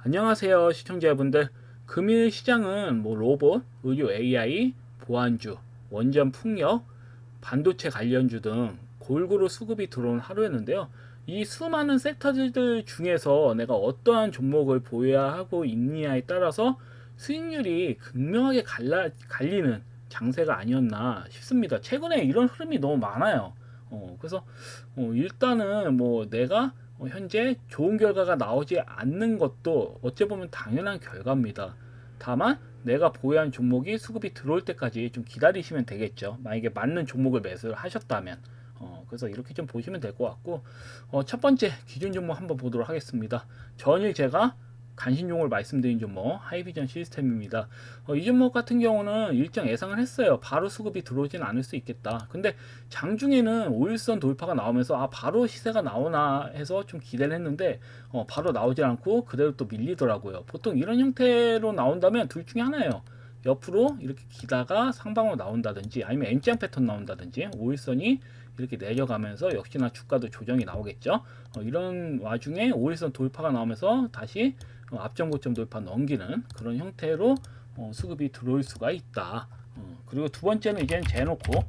안녕하세요 시청자분들. 금일 시장은 로봇, 의료 AI, 보안주, 원전 풍력, 반도체 관련주 등 골고루 수급이 들어온 하루였는데요. 이 수많은 섹터들 중에서 내가 어떠한 종목을 보유해야 하고 있느냐에 따라서 수익률이 극명하게 갈리는 장세가 아니었나 싶습니다. 최근에 이런 흐름이 너무 많아요. 그래서 일단은 내가 현재 좋은 결과가 나오지 않는 것도 어찌 보면 당연한 결과입니다. 다만 내가 보유한 종목이 수급이 들어올 때까지 좀 기다리시면 되겠죠. 만약에 맞는 종목을 매수를 하셨다면. 그래서 이렇게 좀 보시면 될 것 같고, 첫 번째 기준 종목 한번 보도록 하겠습니다. 전일 제가 간신종을 말씀드린 종목 하이비전 시스템입니다. 이 종목 같은 경우는 일정 예상을 했어요. 바로 수급이 들어오진 않을 수 있겠다. 근데 장중에는 5일선 돌파가 나오면서 바로 시세가 나오나 해서 좀 기대를 했는데 바로 나오지 않고 그대로 또 밀리더라고요. 보통 이런 형태로 나온다면 둘 중에 하나예요. 옆으로 이렇게 기다가 상방으로 나온다든지 아니면 N자 패턴 나온다든지 5일선이 이렇게 내려가면서 역시나 주가도 조정이 나오겠죠. 이런 와중에 5일선 돌파가 나오면서 다시 앞전 고점 돌파 넘기는 그런 형태로 수급이 들어올 수가 있다. 그리고 두 번째는 이제는 재놓고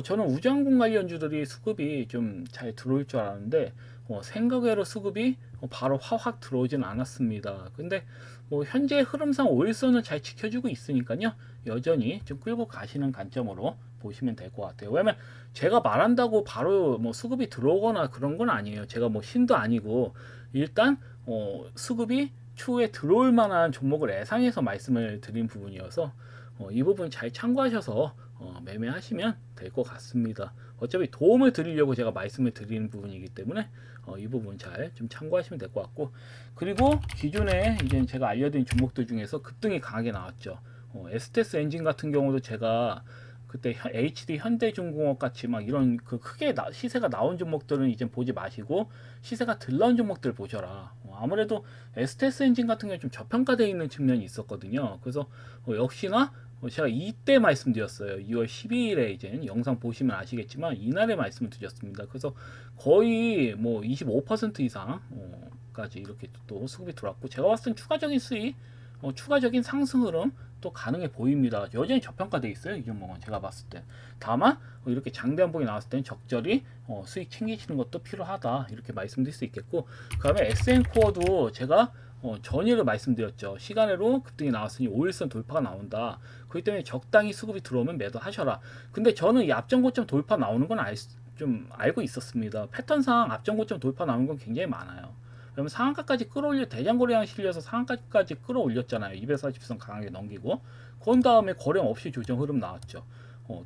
저는 우주항공 관련주들이 수급이 좀 잘 들어올 줄 알았는데 생각외로 수급이 바로 확 들어오진 않았습니다. 근데 현재 흐름상 5일선은 잘 지켜주고 있으니까요. 여전히 좀 끌고 가시는 관점으로 보시면 될 것 같아요. 왜냐면 제가 말한다고 바로 수급이 들어오거나 그런 건 아니에요. 제가 신도 아니고 일단 수급이 추후에 들어올 만한 종목을 예상해서 말씀을 드린 부분이어서 이 부분 잘 참고하셔서 매매하시면 될 것 같습니다. 어차피 도움을 드리려고 제가 말씀을 드리는 부분이기 때문에 이 부분 잘 좀 참고하시면 될 것 같고, 그리고 기존에 이제 제가 알려드린 종목들 중에서 급등이 강하게 나왔죠. 에스테스 엔진 같은 경우도 제가 그때 HD 현대중공업 같이 이런 크게 시세가 나온 종목들은 이제 보지 마시고 시세가 덜 나온 종목들 보셔라. 아무래도 에스테스 엔진 같은 경우는 좀 저평가되어 있는 측면이 있었거든요. 그래서 역시나 제가 이때 말씀드렸어요. 2월 12일에 이제 영상 보시면 아시겠지만 이날에 말씀을 드렸습니다. 그래서 거의 25% 이상까지 이렇게 또 수급이 들어왔고, 제가 봤을 땐 추가적인 수익, 추가적인 상승 흐름 또 가능해 보입니다. 여전히 저평가되어 있어요. 이 종목은 제가 봤을 때. 다만 이렇게 장대 한봉이 나왔을 때는 적절히 수익 챙기시는 것도 필요하다, 이렇게 말씀드릴 수 있겠고, 그 다음에 SN코어도 제가 전일을 말씀드렸죠. 시간으로 급등이 나왔으니 5일선 돌파가 나온다. 그렇기 때문에 적당히 수급이 들어오면 매도하셔라. 근데 저는 이 앞전 고점 돌파 나오는 건 좀 알고 있었습니다. 패턴상 앞전 고점 돌파 나오는 건 굉장히 많아요. 그러면 상한가까지 끌어올려, 대장거래량 실려서 상한가까지 끌어올렸잖아요. 240선 강하게 넘기고, 그 다음에 거래량 없이 조정 흐름 나왔죠.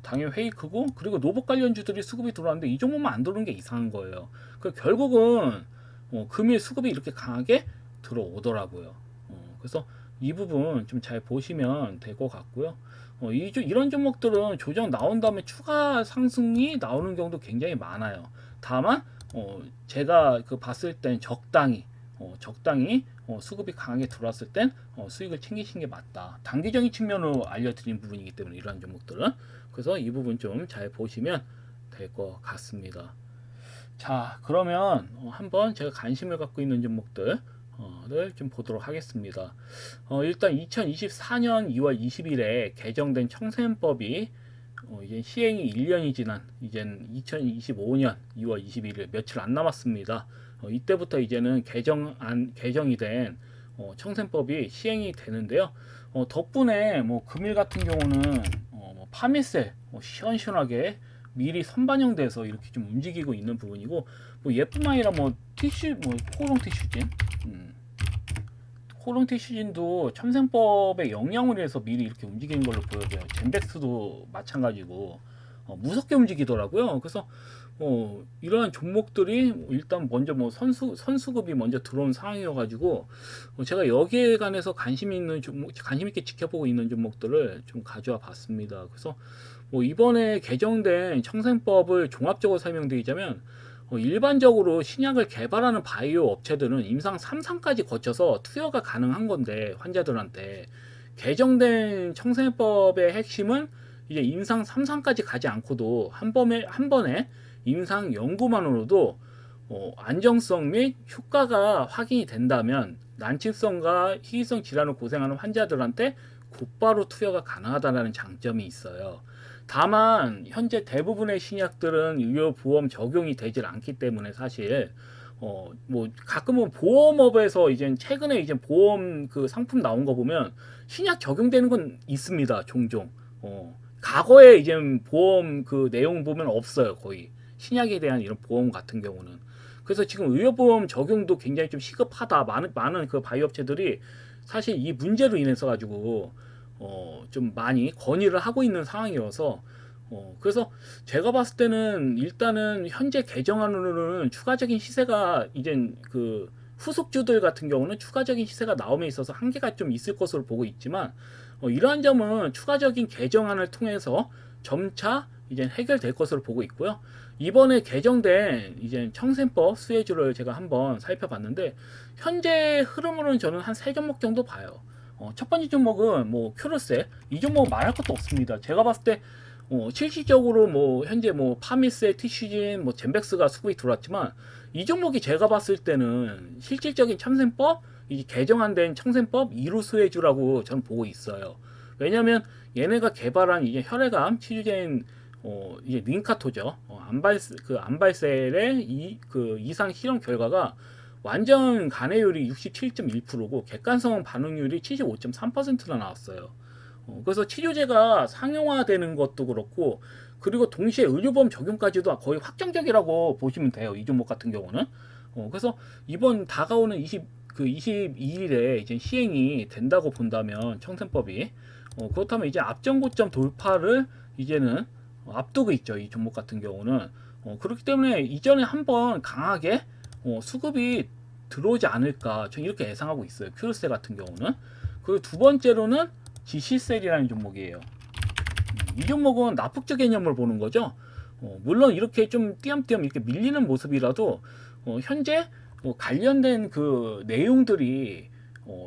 당연히 회의 크고, 그리고 노복 관련주들이 수급이 들어왔는데 이 종목만 안 들어오는 게 이상한 거예요. 결국은 금일 수급이 이렇게 강하게 들어오더라고요. 그래서 이 부분 좀 잘 보시면 될 것 같고요. 이런 종목들은 조정 나온 다음에 추가 상승이 나오는 경우도 굉장히 많아요. 다만 제가 봤을 땐 적당히 수급이 강하게 들어왔을 땐 수익을 챙기신 게 맞다. 단기적인 측면으로 알려드린 부분이기 때문에 이러한 종목들은. 그래서 이 부분 좀 잘 보시면 될 것 같습니다. 자, 그러면 한번 제가 관심을 갖고 있는 종목들 좀 보도록 하겠습니다. 일단 2024년 2월 20일에 개정된 청생법이 이제 시행이 1년이 지난 이젠 2025년 2월 21일 며칠 안 남았습니다. 이때부터 이제는 개정이 된 청생법이 시행이 되는데요. 덕분에 금일 같은 경우는 파미셀 시원시원하게 미리 선반영돼서 이렇게 좀 움직이고 있는 부분이고, 얘뿐만 아니라 티슈, 코롱 티슈진, 코롱 티슈진도 첨생법의 영향을 해서 미리 이렇게 움직이는 걸로 보여져요. 젠백스도 마찬가지고 무섭게 움직이더라고요. 그래서 이러한 종목들이 일단 먼저 선수급이 먼저 들어온 상황이어가지고 제가 여기에 관해서 관심 있게 지켜보고 있는 종목들을 좀 가져와 봤습니다. 그래서 이번에 개정된 청생법을 종합적으로 설명드리자면, 일반적으로 신약을 개발하는 바이오 업체들은 임상 3상까지 거쳐서 투여가 가능한 건데, 환자들한테 개정된 청생법의 핵심은 이제 임상 3상까지 가지 않고도 한 번에 임상 연구만으로도 안정성 및 효과가 확인이 된다면 난치성과 희귀성 질환을 고생하는 환자들한테 곧바로 투여가 가능하다는 장점이 있어요. 다만 현재 대부분의 신약들은 의료보험 적용이 되질 않기 때문에 사실 뭐 가끔은 보험업에서 이제 최근에 이제 보험 그 상품 나온 거 보면 신약 적용되는 건 있습니다. 종종. 과거에 이제 보험 그 내용 보면 없어요. 거의 신약에 대한 이런 보험 같은 경우는. 그래서 지금 의료보험 적용도 굉장히 좀 시급하다. 많은 그 바이오 업체들이 사실 이 문제로 인해서 가지고 좀 많이 건의를 하고 있는 상황이어서 그래서 제가 봤을 때는 일단은 현재 개정안으로는 추가적인 시세가 이제 그 후속주들 같은 경우는 추가적인 시세가 나옴에 있어서 한계가 좀 있을 것으로 보고 있지만 이러한 점은 추가적인 개정안을 통해서 점차 이제 해결될 것으로 보고 있고요. 이번에 개정된 이제 청센법 수혜주를 제가 한번 살펴봤는데 현재 흐름으로는 저는 한 세 종목 정도 봐요. 첫 번째 종목은 뭐 큐르셀. 이 종목 말할 것도 없습니다. 제가 봤을 때 실질적으로 뭐 현재 뭐 파미세, 티슈진, 뭐 젠백스가 수급이 들어왔지만 이 종목이 제가 봤을 때는 실질적인 참센법, 이 개정안된 청센법 2루 수혜주라고 저는 보고 있어요. 왜냐하면 얘네가 개발한 이제 혈액암 치료제인 이제 링카토죠. 암발셀의 그 이상 실험 결과가 완전 간해율이 67.1%고 객관성 반응률이 75.3%나 나왔어요. 그래서 치료제가 상용화되는 것도 그렇고 그리고 동시에 의료보험 적용까지도 거의 확정적이라고 보시면 돼요. 이 종목 같은 경우는. 그래서 이번 다가오는 22일에 이제 시행이 된다고 본다면 청생법이 그렇다면 이제 앞전고점 돌파를 이제는 앞두고 있죠. 이 종목 같은 경우는. 그렇기 때문에 이전에 한번 강하게 수급이 들어오지 않을까 저는 이렇게 예상하고 있어요. 큐르셀 같은 경우는. 그리고 두 번째로는 GC셀이라는 종목이에요. 이 종목은 납북자 개념을 보는 거죠. 물론 이렇게 좀 띄엄띄엄 이렇게 밀리는 모습이라도 현재 관련된 그 내용들이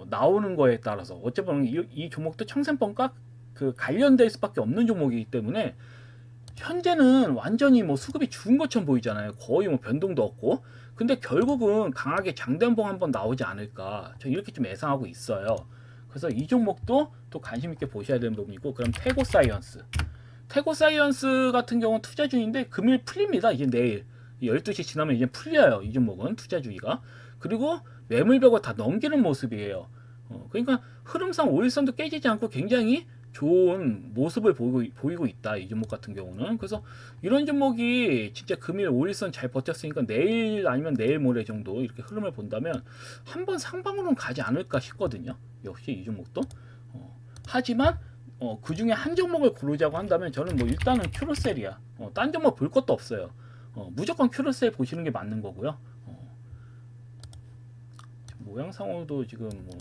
나오는 거에 따라서 어쩌면 이 종목도 청생법과 그 관련될 수밖에 없는 종목이기 때문에 현재는 완전히 뭐 수급이 죽은 것처럼 보이잖아요. 거의 뭐 변동도 없고. 근데 결국은 강하게 장대한봉 한번 나오지 않을까. 저 이렇게 좀 예상하고 있어요. 그래서 이 종목도 또 관심 있게 보셔야 되는 부분이고, 그럼 태고사이언스. 태고사이언스 같은 경우는 투자 중인데 금일 풀립니다. 이제 내일 12시 지나면 이제 풀려요. 이 종목은 투자 주기가. 그리고 매물벽을 다 넘기는 모습이에요. 그러니까 흐름상 5일선도 깨지지 않고 굉장히 좋은 모습을 보이고 있다. 이 종목 같은 경우는. 그래서 이런 종목이 진짜 금일 5일선 잘 버텼으니까 내일 아니면 내일 모레 정도 이렇게 흐름을 본다면 한번 상방으로는 가지 않을까 싶거든요. 역시 이 종목도. 하지만 그 중에 한 종목을 고르자고 한다면 저는 뭐 일단은 큐로셀이야. 딴 종목 볼 것도 없어요. 무조건 큐로셀 보시는 게 맞는 거고요. 모양상으로도 지금 뭐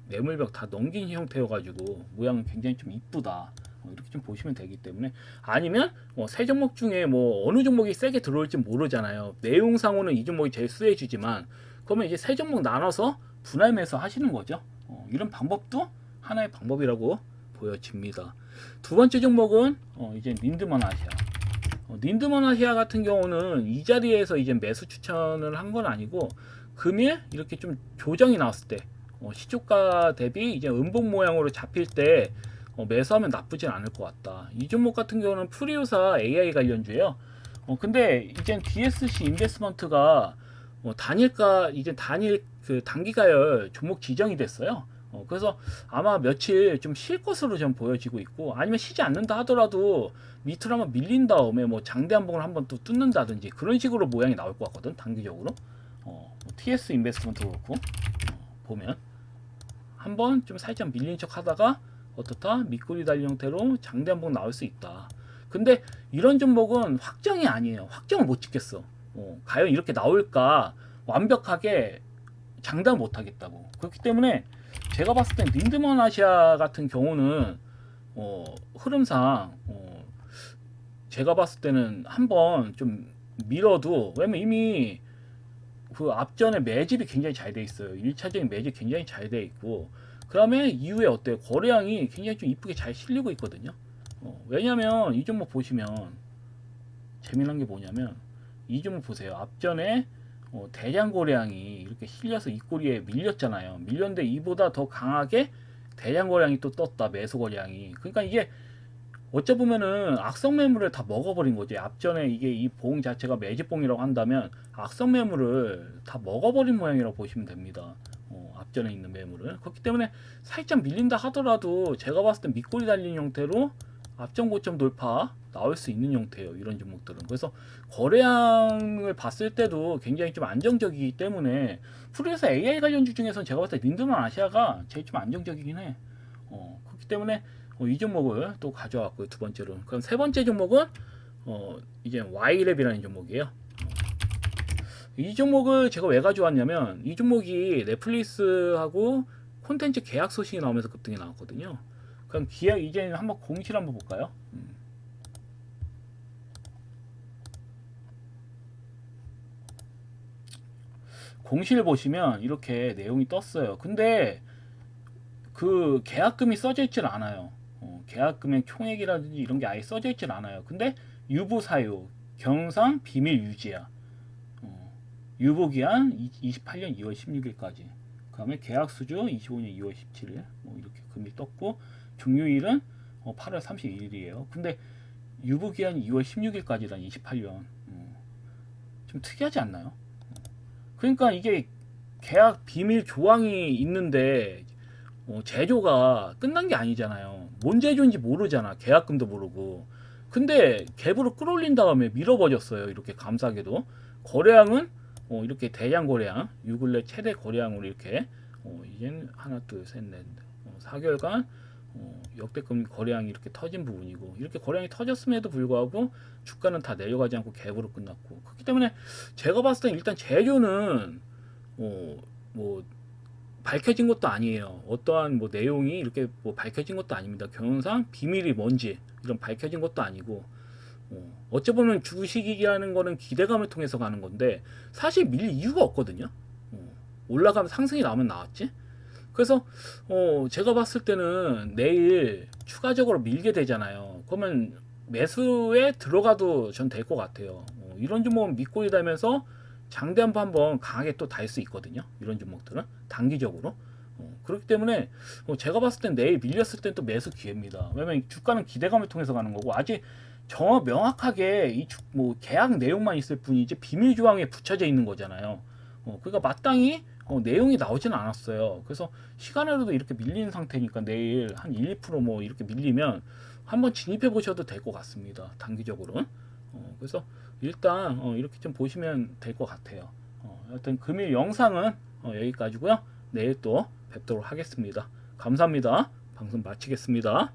매물벽 다 넘긴 형태여가지고 모양은 굉장히 좀 이쁘다. 이렇게 좀 보시면 되기 때문에 아니면 세 종목 중에 뭐 어느 종목이 세게 들어올지 모르잖아요. 내용상으로는 이 종목이 제일 수혜주지만 그러면 이제 세 종목 나눠서 분할 매수 하시는 거죠. 이런 방법도 하나의 방법이라고 보여집니다. 두 번째 종목은 이제 린드먼 아시아. 린드먼 아시아 같은 경우는 이 자리에서 이제 매수 추천을 한 건 아니고 금일 이렇게 좀 조정이 나왔을 때 시초가 대비 이제 음봉 모양으로 잡힐 때 매수하면 나쁘진 않을 것 같다. 이 종목 같은 경우는 프리우사 AI 관련주예요. 근데 이제 DSC 인베스먼트가 단일가 이제 단일 그 단기가열 종목 지정이 됐어요. 그래서 아마 며칠 좀 쉴 것으로 좀 보여지고 있고 아니면 쉬지 않는다 하더라도 밑으로 한번 밀린 다음에 뭐 장대 한봉을 한번 또 뚫는다든지 그런 식으로 모양이 나올 것 같거든. 단기적으로 TS 인베스트먼트 그렇고 보면 한번 좀 살짝 밀린 척 하다가 어떻다 밑꼬리 달린 형태로 장대 한봉 나올 수 있다. 근데 이런 종목은 확정이 아니에요. 확정을 못 짓겠어. 과연 이렇게 나올까 완벽하게 장담 못 하겠다고. 그렇기 때문에 제가 봤을 땐 린드먼 아시아 같은 경우는 흐름상 제가 봤을 때는 한번 좀 밀어도 왜냐면 이미 그 앞전에 매집이 굉장히 잘 돼 있어요. 1차적인 매집 굉장히 잘 돼 있고 그 다음에 이후에 어때요? 거래량이 굉장히 좀 이쁘게 잘 실리고 있거든요. 왜냐면 이 종목 보시면 재미난 게 뭐냐면 이 종목 보세요. 앞전에 대량 거래량이 이렇게 실려서 이 꼬리에 밀렸잖아요. 밀렸는데 이보다 더 강하게 대량 거래량이 또 떴다. 매수 거래량이. 그러니까 이게 어찌 보면은 악성 매물을 다 먹어버린 거지. 앞전에 이게 이 봉 자체가 매집봉이라고 한다면 악성 매물을 다 먹어버린 모양이라고 보시면 됩니다. 앞전에 있는 매물을. 그렇기 때문에 살짝 밀린다 하더라도 제가 봤을 때 밑꼬리 달린 형태로 앞전 고점 돌파 나올 수 있는 형태예요. 이런 종목들은. 그래서 거래량을 봤을 때도 굉장히 좀 안정적이기 때문에 프리에서 AI 관련주 중에서는 제가 봤을 때 린드만 아시아가 제일 좀 안정적이긴 해. 그렇기 때문에 이 종목을 또 가져왔고요. 두 번째로. 그럼 세 번째 종목은 이제 Y랩이라는 종목이에요. 이 종목을 제가 왜 가져왔냐면 이 종목이 넷플릭스하고 콘텐츠 계약 소식이 나오면서 급등이 나왔거든요. 그럼 기약 이제 한번 공시를 한번 볼까요? 공시를 보시면 이렇게 내용이 떴어요. 근데 그 계약금이 써져 있질 않아요. 계약금의 총액이라든지 이런 게 아예 써져 있질 않아요. 근데 유보 사유, 경상 비밀 유지야. 유보 기한 28년 2월 16일까지. 그다음에 계약 수주 25년 2월 17일. 뭐 이렇게 금이 떴고 종료일은 8월 31일이에요. 근데 유보 기한이 2월 16일까지란 28년. 좀 특이하지 않나요? 그러니까 이게 계약 비밀 조항이 있는데 제조가 끝난 게 아니잖아요. 뭔 제조인지 모르잖아. 계약금도 모르고. 근데 갭으로 끌어올린 다음에 밀어버렸어요. 이렇게 감사하게도. 거래량은 이렇게 대량 거래량, 요 근래 최대 거래량으로 이렇게 이제는 하나, 둘, 셋, 넷, 4개월간 역대급 거래량이 이렇게 터진 부분이고 이렇게 거래량이 터졌음에도 불구하고 주가는 다 내려가지 않고 갭으로 끝났고 그렇기 때문에 제가 봤을 때 일단 제조는 뭐 밝혀진 것도 아니에요. 어떠한 뭐 내용이 이렇게 뭐 밝혀진 것도 아닙니다. 경영상 비밀이 뭔지 이런 밝혀진 것도 아니고 어찌 보면 주식이라는 거는 기대감을 통해서 가는 건데 사실 밀 이유가 없거든요. 올라가면 상승이 나오면 나왔지. 그래서 제가 봤을 때는 내일 추가적으로 밀게 되잖아요. 그러면 매수에 들어가도 전 될 것 같아요. 이런 종목은 밑꼬리 달면서 장대 한번 강하게 또 달 수 있거든요. 이런 종목들은 단기적으로. 그렇기 때문에 제가 봤을 땐 내일 밀렸을 땐 또 매수 기회입니다. 왜냐면 주가는 기대감을 통해서 가는 거고 아직 명확하게 뭐 계약 내용만 있을 뿐이지 비밀 조항에 붙여져 있는 거잖아요. 그러니까 마땅히 내용이 나오지는 않았어요. 그래서 시간으로도 이렇게 밀린 상태니까 내일 한 1, 2%뭐 이렇게 밀리면 한번 진입해 보셔도 될 것 같습니다. 단기적으로. 그래서 일단 이렇게 좀 보시면 될 것 같아요. 하여튼 금일 영상은 여기까지고요. 내일 또 뵙도록 하겠습니다. 감사합니다. 방송 마치겠습니다.